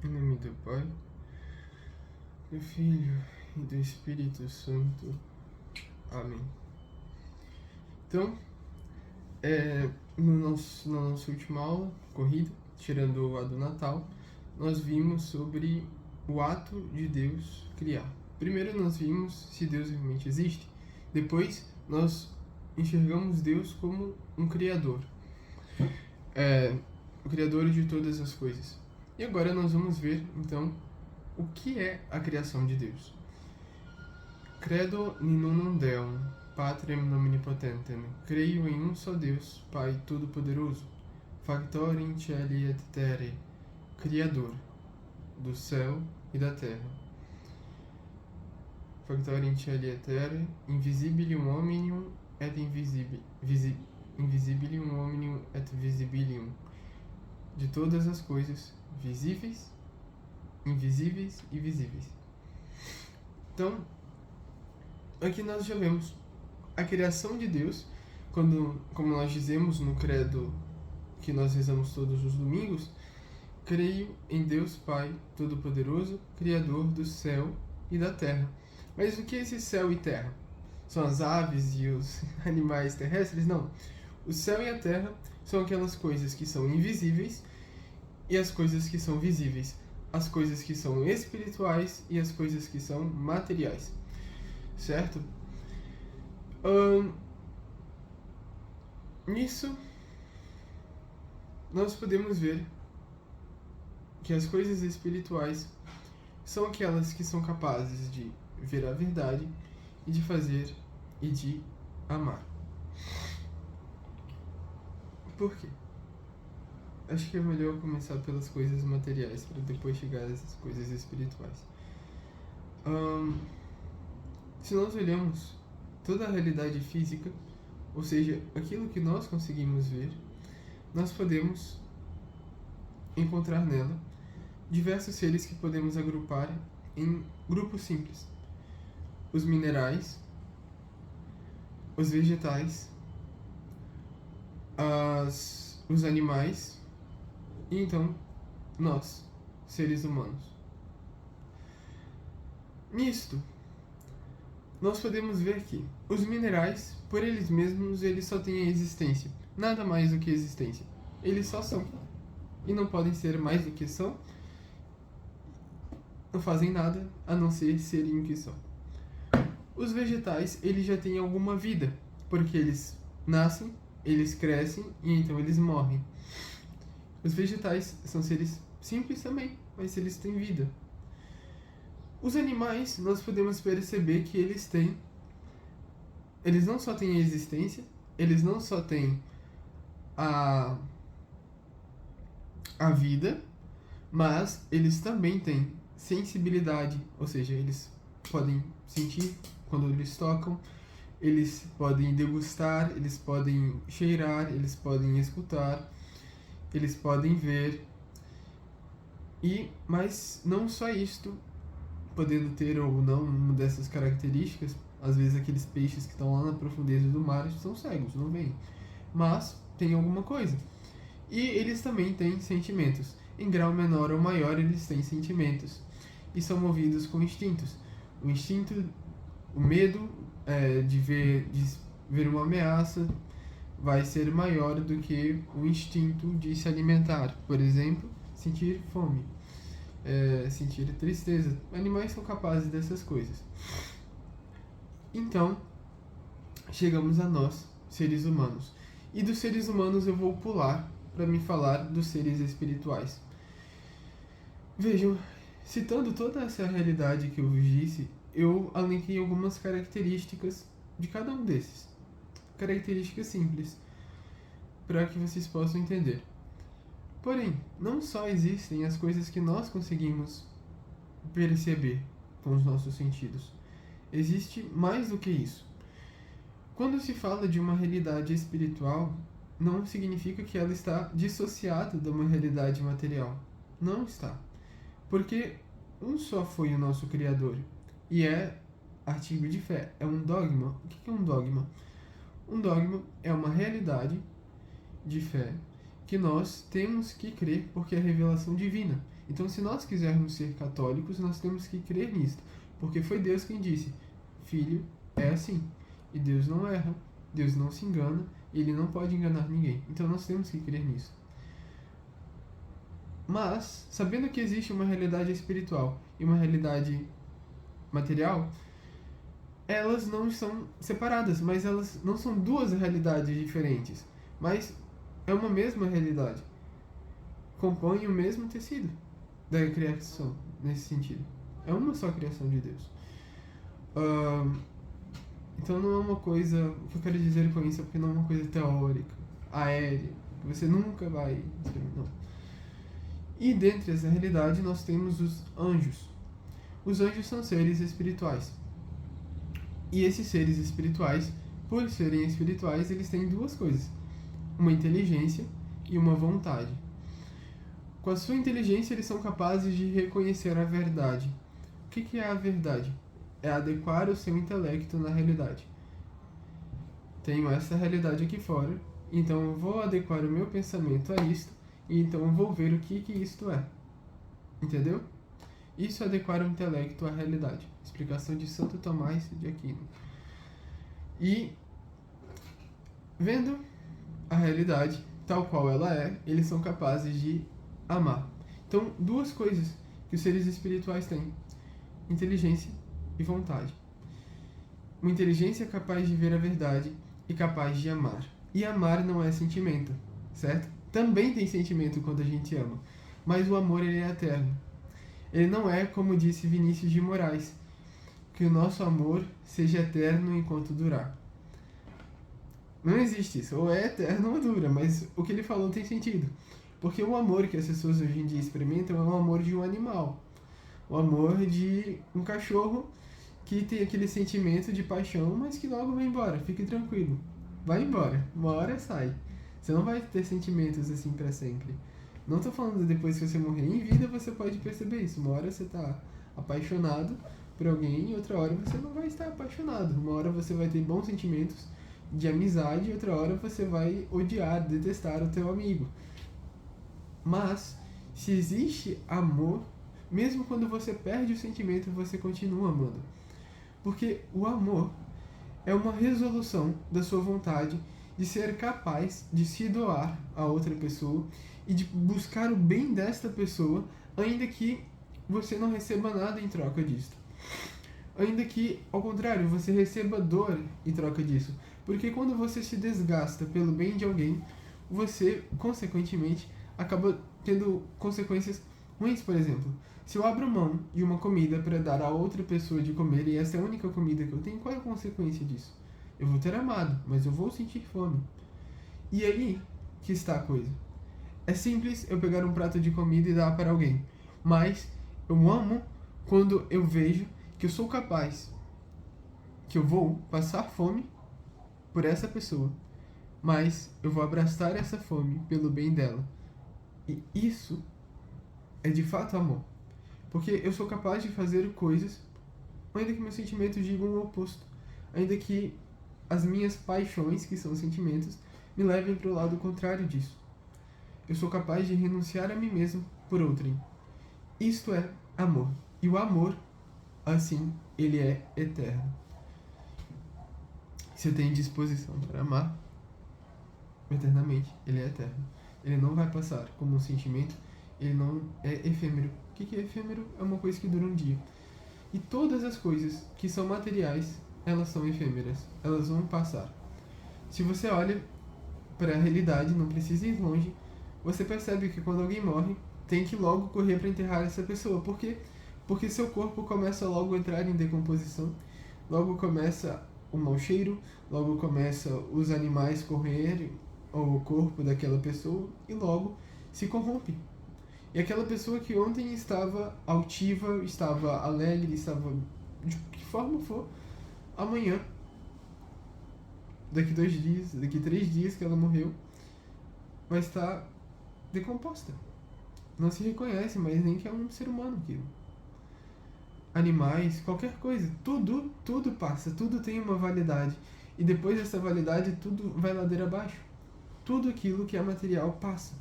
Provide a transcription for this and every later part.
Em nome do Pai, do Filho e do Espírito Santo. Amém. Então, na nossa última aula, corrida, tirando a do Natal, nós vimos sobre o ato de Deus criar. Primeiro nós vimos se Deus realmente existe. Depois nós enxergamos Deus como um Criador. O Criador de todas as coisas. E agora nós vamos ver, então, o que é a criação de Deus. Credo in unum Deum, Patrem omnipotentem, creio em um só Deus, Pai Todo-Poderoso, Factor in cieli et terre, Criador do céu e da terra. Factor in cieli et terre, invisibilium omnium et invisibilium omnium et visibilium, de todas as coisas, visíveis, invisíveis e visíveis. Então, aqui nós já vemos a criação de Deus, como nós dizemos no credo que nós rezamos todos os domingos, creio em Deus Pai Todo-Poderoso, Criador do céu e da terra. Mas o que é esse céu e terra? São as aves e os animais terrestres? Não. O céu e a terra são aquelas coisas que são invisíveis e as coisas que são visíveis. As coisas que são espirituais e as coisas que são materiais. Certo? Nisso, nós podemos ver que as coisas espirituais são aquelas que são capazes de ver a verdade e de fazer e de amar. Por quê? Acho que é melhor começar pelas coisas materiais para depois chegar às coisas espirituais. Se nós olhamos toda a realidade física, ou seja, aquilo que nós conseguimos ver, nós podemos encontrar nela diversos seres que podemos agrupar em grupos simples. Os minerais, os vegetais, os animais e então nós, seres humanos. Nisto, nós podemos ver que os minerais, por eles mesmos, eles só têm a existência. Nada mais do que existência. Eles só são. E não podem ser mais do que são. Não fazem nada a não ser serem o que são. Os vegetais, eles já têm alguma vida. Porque eles nascem, eles crescem e então eles morrem. Os vegetais são seres simples também, mas eles têm vida. Os animais, nós podemos perceber que eles não só têm a existência, eles não só têm a vida, mas eles também têm sensibilidade, ou seja, eles podem sentir quando eles tocam, eles podem degustar, eles podem cheirar, eles podem escutar, eles podem ver. Mas não só isto, podendo ter ou não uma dessas características, às vezes aqueles peixes que estão lá na profundeza do mar são cegos, não veem, mas tem alguma coisa. E eles também têm sentimentos. Em grau menor ou maior, eles têm sentimentos e são movidos com instintos. O instinto, o medo de ver uma ameaça vai ser maior do que o instinto de se alimentar. Por exemplo, sentir fome. Sentir tristeza. Animais são capazes dessas coisas. Então, chegamos a nós, seres humanos. E dos seres humanos eu vou pular para me falar dos seres espirituais. Vejam, citando toda essa realidade que eu vos disse, eu alenquei algumas características de cada um desses. Características simples, para que vocês possam entender. Porém, não só existem as coisas que nós conseguimos perceber com os nossos sentidos. Existe mais do que isso. Quando se fala de uma realidade espiritual, não significa que ela está dissociada de uma realidade material. Não está. Porque um só foi o nosso Criador. E é artigo de fé. É um dogma. O que é um dogma? Um dogma é uma realidade de fé que nós temos que crer porque é revelação divina. Então, se nós quisermos ser católicos, nós temos que crer nisso, porque foi Deus quem disse: filho, é assim. E Deus não erra, Deus não se engana, ele não pode enganar ninguém. Então, nós temos que crer nisso. Mas, sabendo que existe uma realidade espiritual e uma realidade material, elas não estão separadas, mas elas não são duas realidades diferentes, mas é uma mesma realidade. Compõem o mesmo tecido da criação, nesse sentido. É uma só criação de Deus. Então não é uma coisa... O que eu quero dizer com isso é porque não é uma coisa teórica, aérea, que você nunca vai... Não. E dentre essa realidade nós temos os anjos. Os anjos são seres espirituais. E esses seres espirituais, por serem espirituais, eles têm duas coisas: uma inteligência e uma vontade. Com a sua inteligência, eles são capazes de reconhecer a verdade. O que é a verdade? É adequar o seu intelecto na realidade. Tenho essa realidade aqui fora, então eu vou adequar o meu pensamento a isto, e então eu vou ver o que isto é. Entendeu? Isso é adequar o intelecto à realidade. Explicação de Santo Tomás de Aquino. E, vendo a realidade tal qual ela é, eles são capazes de amar. Então, duas coisas que os seres espirituais têm: inteligência e vontade. Uma inteligência capaz de ver a verdade e capaz de amar. E amar não é sentimento, certo? Também tem sentimento quando a gente ama, mas o amor ele é eterno. Ele não é, como disse Vinícius de Moraes, que o nosso amor seja eterno enquanto durar. Não existe isso, ou é eterno ou dura, mas o que ele falou tem sentido. Porque o amor que as pessoas hoje em dia experimentam é o amor de um animal. O amor de um cachorro que tem aquele sentimento de paixão, mas que logo vai embora, fique tranquilo. Vai embora, uma hora sai. Você não vai ter sentimentos assim para sempre. Não tô falando depois que você morrer. Em vida você pode perceber isso. Uma hora você tá apaixonado por alguém e outra hora você não vai estar apaixonado. Uma hora você vai ter bons sentimentos de amizade e outra hora você vai odiar, detestar o teu amigo. Mas, se existe amor, mesmo quando você perde o sentimento, você continua amando. Porque o amor é uma resolução da sua vontade de ser capaz de se doar a outra pessoa e de buscar o bem desta pessoa, ainda que você não receba nada em troca disso. Ainda que, ao contrário, você receba dor em troca disso. Porque quando você se desgasta pelo bem de alguém, você, consequentemente, acaba tendo consequências ruins. Por exemplo, se eu abro mão de uma comida para dar a outra pessoa de comer e essa é a única comida que eu tenho, qual é a consequência disso? Eu vou ter amado, mas eu vou sentir fome. E aí que está a coisa. É simples eu pegar um prato de comida e dar para alguém, mas eu amo quando eu vejo que eu sou capaz, que eu vou passar fome por essa pessoa, mas eu vou abraçar essa fome pelo bem dela. E isso é de fato amor. Porque eu sou capaz de fazer coisas, ainda que meus sentimentos digam o oposto. Ainda que as minhas paixões, que são sentimentos, me levem para o lado contrário disso. Eu sou capaz de renunciar a mim mesmo por outrem. Isto é amor. E o amor, assim, ele é eterno. Se eu tenho disposição para amar eternamente, ele é eterno. Ele não vai passar como um sentimento, ele não é efêmero. O que é efêmero? É uma coisa que dura um dia. E todas as coisas que são materiais, elas são efêmeras. Elas vão passar. Se você olha para a realidade, não precisa ir longe, você percebe que quando alguém morre, tem que logo correr para enterrar essa pessoa. Por quê? Porque seu corpo começa logo a entrar em decomposição, logo começa o mau cheiro, logo começa os animais correrem ao corpo daquela pessoa e logo se corrompe. E aquela pessoa que ontem estava altiva, estava alegre, estava de que forma for, amanhã, daqui 2 dias, daqui 3 dias que ela morreu, vai estar decomposta. Não se reconhece mais nem que é um ser humano aquilo. Animais, qualquer coisa, tudo passa, tudo tem uma validade. E depois dessa validade, tudo vai ladeira abaixo. Tudo aquilo que é material passa.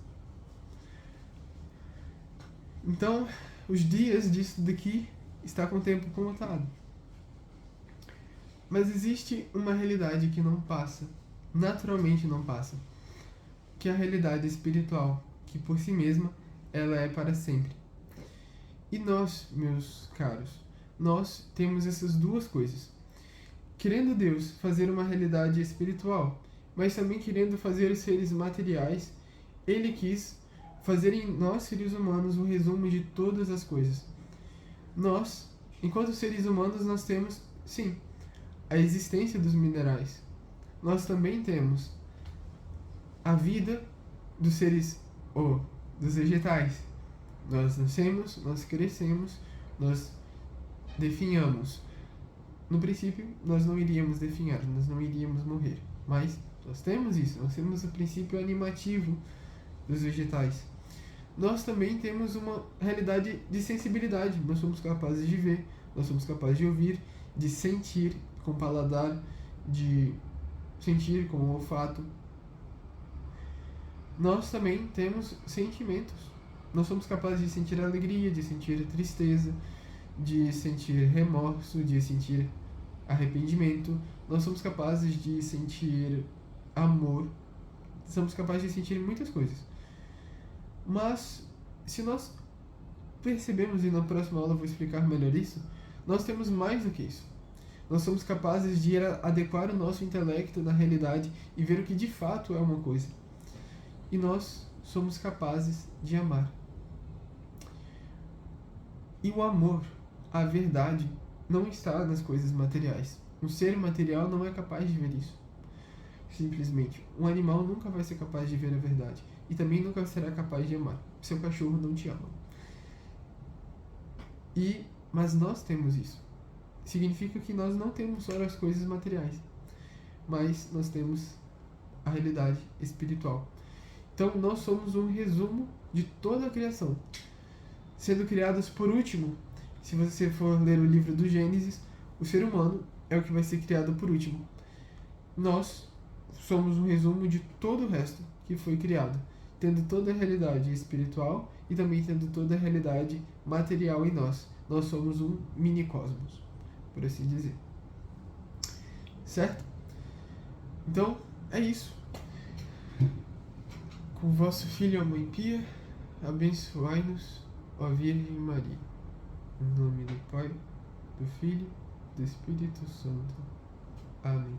Então, os dias disso daqui está com o tempo contado. Mas existe uma realidade que não passa, naturalmente não passa, que é a realidade espiritual, que por si mesma ela é para sempre. E nós, meus caros, nós temos essas duas coisas. Querendo Deus fazer uma realidade espiritual, mas também querendo fazer os seres materiais, Ele quis fazer em nós, seres humanos, um resumo de todas as coisas. Nós, enquanto seres humanos, nós temos, sim, a existência dos minerais. Nós também temos a vida dos seres, ou dos vegetais. Nós nascemos, nós crescemos, nós definhamos. No princípio, nós não iríamos definhar, nós não iríamos morrer. Mas nós temos isso, nós temos o princípio animativo dos vegetais. Nós também temos uma realidade de sensibilidade. Nós somos capazes de ver, nós somos capazes de ouvir, de sentir com o paladar, de sentir com o olfato. Nós também temos sentimentos. Nós somos capazes de sentir alegria, de sentir tristeza, de sentir remorso, de sentir arrependimento. Nós somos capazes de sentir amor. Somos capazes de sentir muitas coisas. Mas, se nós percebemos, e na próxima aula eu vou explicar melhor isso, nós temos mais do que isso. Nós somos capazes de adequar o nosso intelecto na realidade e ver o que de fato é uma coisa. E nós somos capazes de amar. E o amor, a verdade, não está nas coisas materiais. Um ser material não é capaz de ver isso. Simplesmente, um animal nunca vai ser capaz de ver a verdade. E também nunca será capaz de amar. Seu cachorro não te ama. Mas nós temos isso. Significa que nós não temos só as coisas materiais, mas nós temos a realidade espiritual. Então, nós somos um resumo de toda a criação, sendo criados por último. Se você for ler o livro do Gênesis, o ser humano é o que vai ser criado por último. Nós somos um resumo de todo o resto que foi criado, tendo toda a realidade espiritual e também tendo toda a realidade material em nós. Nós somos um mini-cosmos, por assim dizer. Certo? Então, é isso. Com vosso Filho, a Mãe Pia, abençoai-nos, ó Virgem Maria. Em nome do Pai, do Filho, do Espírito Santo. Amém.